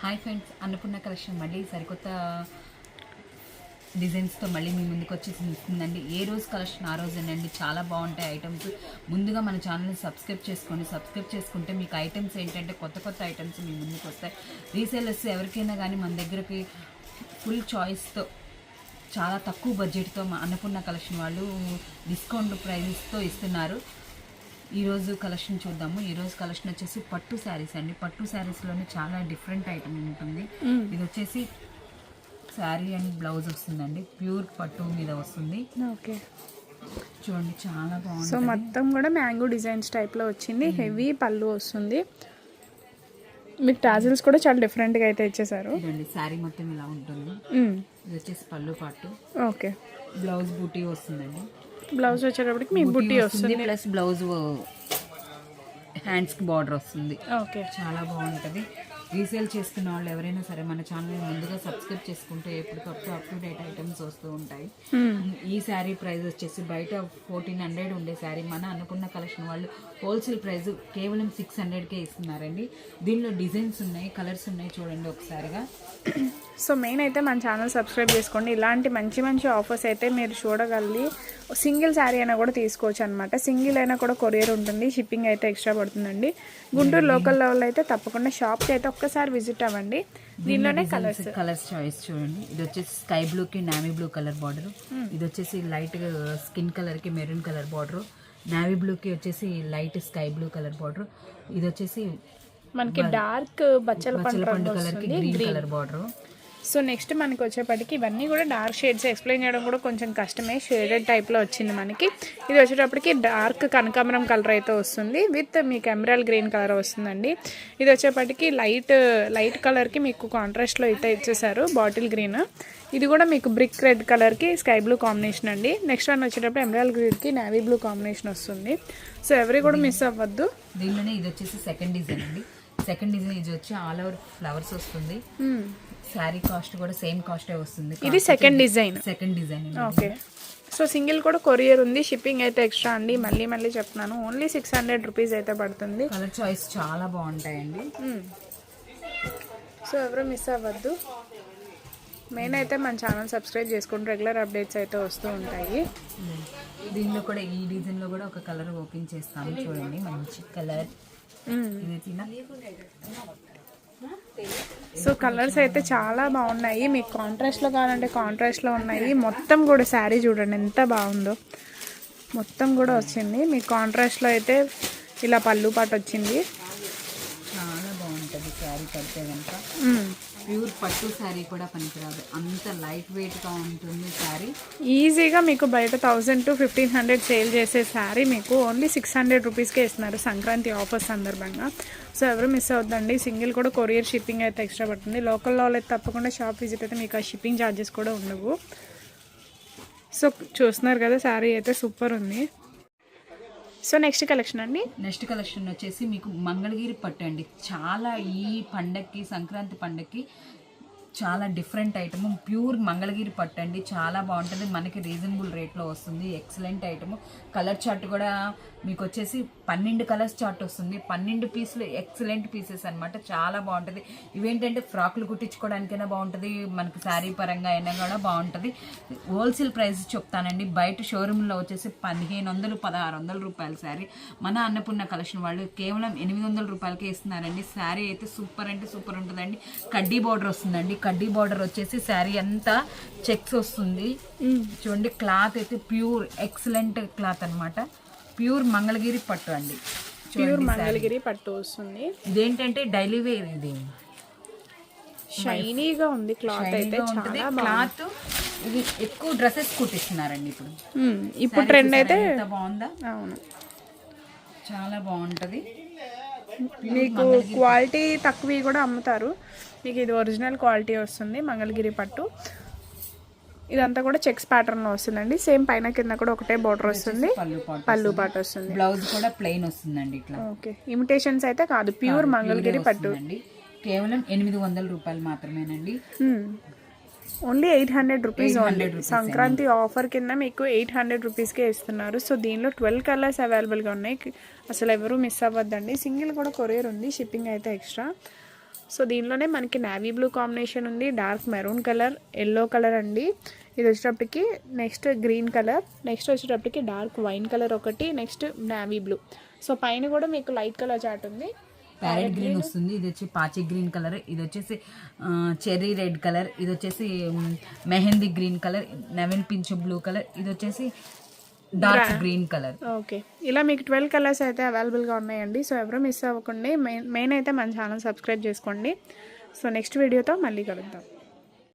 Hi friends, Annapurna collection మళ్ళీ సరికొత్త డిజైన్స్తో మళ్ళీ మీ ముందుకు వచ్చేసిందండి. ఏ రోజు కలెక్షన్ ఆ రోజేనండి. చాలా బాగుంటాయి ఐటమ్స్. ముందుగా మన ఛానల్ని సబ్స్క్రైబ్ చేసుకోండి. సబ్స్క్రైబ్ చేసుకుంటే మీకు ఐటమ్స్ ఏంటంటే కొత్త కొత్త ఐటమ్స్ మీ ముందుకు వస్తాయి. రీసేలర్స్ ఎవరికైనా కానీ మన దగ్గరకి ఫుల్ చాయిస్తో చాలా తక్కువ బడ్జెట్తో మా అన్నపూర్ణ కలెక్షన్ వాళ్ళు డిస్కౌంట్ ప్రైజెస్తో ఇస్తున్నారు. ఈరోజు కలెక్షన్ చూద్దాము. ఈరోజు కలెక్షన్ వచ్చేసి పట్టు శారీస్ అండి. పట్టు శారీస్లోనే చాలా డిఫరెంట్ ఐటమ్ ఉంటుంది. ఇది వచ్చేసి శారీ అండ్ బ్లౌజ్ వస్తుందండి. ప్యూర్ పట్టు మీద వస్తుంది. ఓకే, చూడండి చాలా బాగుంది. సో మొత్తం కూడా మ్యాంగో డిజైన్స్ టైప్లో వచ్చింది. హెవీ పళ్ళు వస్తుంది. మీకు టాజిల్స్ కూడా చాలా డిఫరెంట్గా అయితే ఇచ్చేసారు. చూడండి శారీ మొత్తం ఇలా ఉంటుంది. ఇది వచ్చేసి పళ్ళు పాటు. ఓకే, బ్లౌజ్ బూటీ వస్తుందండి. బ్లౌజ్ వచ్చేటప్పటికి మీకు బుట్టి వస్తుంది ప్లస్ బ్లౌజ్ హ్యాండ్స్కి బార్డర్ వస్తుంది. ఓకే, చాలా బాగుంటుంది. రీసేల్ చేసుకున్న వాళ్ళు ఎవరైనా సరే మన ఛానల్ ముందుగా సబ్స్క్రైబ్ చేసుకుంటే ఎప్పటికప్పుడు అప్ టు డేట్ ఐటమ్స్ వస్తూ ఉంటాయి. ఈ శారీ ప్రైస్ వచ్చేసి బయట 1400 ఉండే శారీ మన అన్నపూర్ణ కలెక్షన్ వాళ్ళు హోల్సేల్ ప్రైస్ కేవలం 600కే ఇస్తున్నారండి. దీనిలో డిజైన్స్ ఉన్నాయి, కలర్స్ ఉన్నాయి. చూడండి ఒకసారిగా. సో మెయిన్ అయితే మన ఛానల్ సబ్స్క్రైబ్ చేసుకోండి. ఇలాంటి మంచి మంచి ఆఫర్స్ అయితే మీరు చూడగలిగి సింగిల్ శారీ అయినా కూడా తీసుకోవచ్చు అనమాట. సింగిల్ అయినా కూడా కొరియర్ ఉంటుంది, షిప్పింగ్ అయితే ఎక్స్ట్రా పడుతుందండి. గుంటూరు లోకల్ లెవెల్ అయితే తప్పకుండా షాప్కి అయితే ఒక్కసారి విజిట్ అవ్వండి. దీనిలోనే కలర్స్ చాయిస్ చూడండి. ఇది వచ్చేసి స్కై బ్లూకి నావీ బ్లూ కలర్ బార్డర్. ఇది వచ్చేసి లైట్ స్కిన్ కలర్కి మెరూన్ కలర్ బార్డర్. నావీ బ్లూకి వచ్చేసి light sky blue colour border. ఇది వచ్చేసి మనకి డార్క్ బచ్చల పండు కలర్కి green colour border. So next మనకి వచ్చేప్పటికి ఇవన్నీ కూడా డార్క్ షేడ్స్. ఎక్స్ప్లెయిన్ చేయడం కూడా కొంచెం కష్టమే. షేడెడ్ టైప్లో వచ్చింది మనకి. ఇది వచ్చేటప్పటికి డార్క్ కనకాంబరం కలర్ అయితే వస్తుంది విత్ మీకు ఎమరాల్డ్ గ్రీన్ కలర్ వస్తుందండి. ఇది వచ్చేప్పటికి లైట్ కలర్కి మీకు కాంట్రాస్ట్లో అయితే ఇచ్చేసారు బాటిల్ గ్రీన్. ఇది కూడా మీకు బ్రిక్ రెడ్ కలర్కి స్కై బ్లూ కాంబినేషన్ అండి. నెక్స్ట్ వన్ వచ్చేటప్పుడు ఎమరాల్డ్ గ్రీన్కి నావీ బ్లూ కాంబినేషన్ వస్తుంది. సో ఎవరి కూడా మిస్ అవ్వద్దు. దీనిలోనే ఇది వచ్చేసి సెకండ్ డిజైన్ అండి. సెకండ్ డిజైన్ ఇది వచ్చి ఆల్ ఓవర్ ఫ్లవర్స్ వస్తుంది. శారీ కాస్ట్ కూడా సేమ్ కాస్టే వస్తుంది. ఇది second design. Okay, so single కూడా కొరియర్ ఉంది, షిప్పింగ్ అయితే ఎక్స్ట్రా అండి. మళ్ళీ చెప్తున్నాను, ఓన్లీ 600 రూపీస్ అయితే పడుతుంది. కలర్ చాయిస్ చాలా బాగుంటాయండి. సో ఎవరు మిస్ అవ్వద్దు. మెయిన్ అయితే మన ఛానల్ సబ్స్క్రైబ్ చేసుకుంటూ రెగ్యులర్ అప్డేట్స్ అయితే వస్తూ ఉంటాయి. దీనిలో కూడా ఈ డిజైన్లో కూడా ఒక కలర్ ఓపెన్ చేస్తాము. చూడండి మంచి కలర్. సో కలర్స్ అయితే చాలా బాగున్నాయి. మీకు కాంట్రాస్ట్లో కావాలంటే కాంట్రాస్ట్లో ఉన్నాయి. మొత్తం కూడా శారీ చూడండి ఎంత బాగుందో. మొత్తం కూడా వచ్చింది మీకు కాంట్రాస్ట్లో అయితే ఇలా పళ్ళు పాటు వచ్చింది. చాలా బాగుంటుంది శారీ పడితే కనుక. ప్యూర్ పట్టు శారీ కూడా పనికిరాదు, అంత లైట్ వెయిట్గా ఉంటుంది శారీ. ఈజీగా మీకు బయట 1000 to 1500 సేల్ చేసే శారీ మీకు ఓన్లీ 600 రూపీస్కే ఇస్తున్నారు సంక్రాంతి ఆఫర్ సందర్భంగా. సో ఎవరు మిస్ అవుతుందండి. సింగిల్ కూడా కొరియర్ షిప్పింగ్ అయితే ఎక్స్ట్రా పడుతుంది. లోకల్లో అయితే తప్పకుండా షాప్ విజిట్ అయితే మీకు ఆ షిప్పింగ్ ఛార్జెస్ కూడా ఉండవు. సో చూస్తున్నారు కదా, శారీ అయితే సూపర్ ఉంది. సో నెక్స్ట్ కలెక్షన్ అండి. నెక్స్ట్ కలెక్షన్ వచ్చేసి మీకు మంగళగిరి పట్టు అండి. చాలా ఈ పండక్కి, సంక్రాంతి పండక్కి చాలా డిఫరెంట్ ఐటమ్. ప్యూర్ మంగళగిరి పట్టు అండి. చాలా బాగుంటుంది. మనకి రీజనబుల్ రేట్లో వస్తుంది. Excellent item. కలర్ చార్ట్ కూడా మీకు వచ్చేసి 12 కలర్స్ చార్ట్ వస్తుంది. 12 పీసులు ఎక్సలెంట్ పీసెస్ అనమాట. చాలా బాగుంటుంది. ఇవేంటంటే ఫ్రాక్లు కుట్టించుకోవడానికైనా బాగుంటుంది, మనకి శారీ పరంగా అయినా కూడా బాగుంటుంది. హోల్సేల్ ప్రైస్ చెప్తానండి. బయట షోరూంలో వచ్చేసి 1500-1600 రూపాయల శారీ. మన అన్నపూర్ణ కలెక్షన్ వాళ్ళు కేవలం 800 రూపాయలకే ఇస్తున్నారండి. శారీ అయితే సూపర్ అంటే సూపర్ ఉంటుందండి. కడ్డీ బార్డర్ వస్తుందండి. కడ్డీ బార్డర్ వచ్చేసి శారీ అంతా చెక్స్ వస్తుంది. చూడండి క్లాత్ అయితే ప్యూర్ ఎక్సలెంట్ క్లాత్ అనమాట. ప్యూర్ మంగళగిరి పట్టు అండి. ప్యూర్ మంగళగిరి పట్టు వస్తుంది. ఇదేంటంటే డైలీ వేర్. ఇది షైనీగా ఉంది క్లాత్ అయితే చాలా క్లాత్. ఇది ఎక్కువ డ్రెస్సెస్ కుట్టిస్తున్నారండి ఇప్పుడు ట్రెండ్ అయితే. బాగుందా? అవును, చాలా బాగుంటుంది. మీకు క్వాలిటీ తక్కువ కూడా అమ్ముతారు. మీకు ఇది ఒరిజినల్ క్వాలిటీ వస్తుంది మంగళగిరి పట్టు. ఇదంతా కూడా చెక్స్ ప్యాటర్న్ లో వస్తుందండి. సేమ్ పైన కింద కూడా ఒకటే బోర్డర్ వస్తుంది. పళ్ళు పాటు వస్తుంది. బ్లౌజ్ కూడా ప్లెయిన్ వస్తుందండి ఇట్లా. ఓకే, ఇమిటేషన్స్ అయితే కాదు, ప్యూర్ మంగళగిరి పట్టు. కేవలం 800 రూపాయలు మాత్రమేనండి. Only 800 rupees. సంక్రాంతి ఆఫర్ కింద మీకు 800 రూపీస్కే ఇస్తున్నారు. సో దీనిలో 12 కలర్స్ అవైలబుల్గా ఉన్నాయి. అసలు ఎవరు మిస్ అవ్వద్దండి. సింగిల్ కూడా కొరియర్ ఉంది, షిప్పింగ్ అయితే ఎక్స్ట్రా. సో దీనిలోనే మనకి నావీ బ్లూ కాంబినేషన్ ఉంది, dark maroon colour, yellow colour అండి. ఇది వచ్చేటప్పటికి నెక్స్ట్ గ్రీన్ కలర్, నెక్స్ట్ వచ్చేటప్పటికి డార్క్ వైన్ కలర్ ఒకటి, నెక్స్ట్ నావీ బ్లూ. సో పైన కూడా మీకు లైట్ కలర్ చాట్ ఉంది. ప్యారెట్ గ్రీన్ వస్తుంది, ఇది వచ్చి పాచి గ్రీన్ కలర్, ఇది వచ్చేసి చెర్రీ రెడ్ కలర్, ఇది వచ్చేసి మెహందీ గ్రీన్ కలర్, నెవెన్ పించ్ బ్లూ కలర్, ఇది వచ్చేసి డార్క్ గ్రీన్ కలర్. ఓకే, ఇలా మీకు 12 కలర్స్ అయితే అవైలబుల్గా ఉన్నాయండి. సో ఎవరు మిస్ అవ్వకండి. మెయిన్ అయితే మన ఛానల్ సబ్స్క్రైబ్ చేసుకోండి. సో నెక్స్ట్ వీడియోతో మళ్ళీ కలుద్దాం.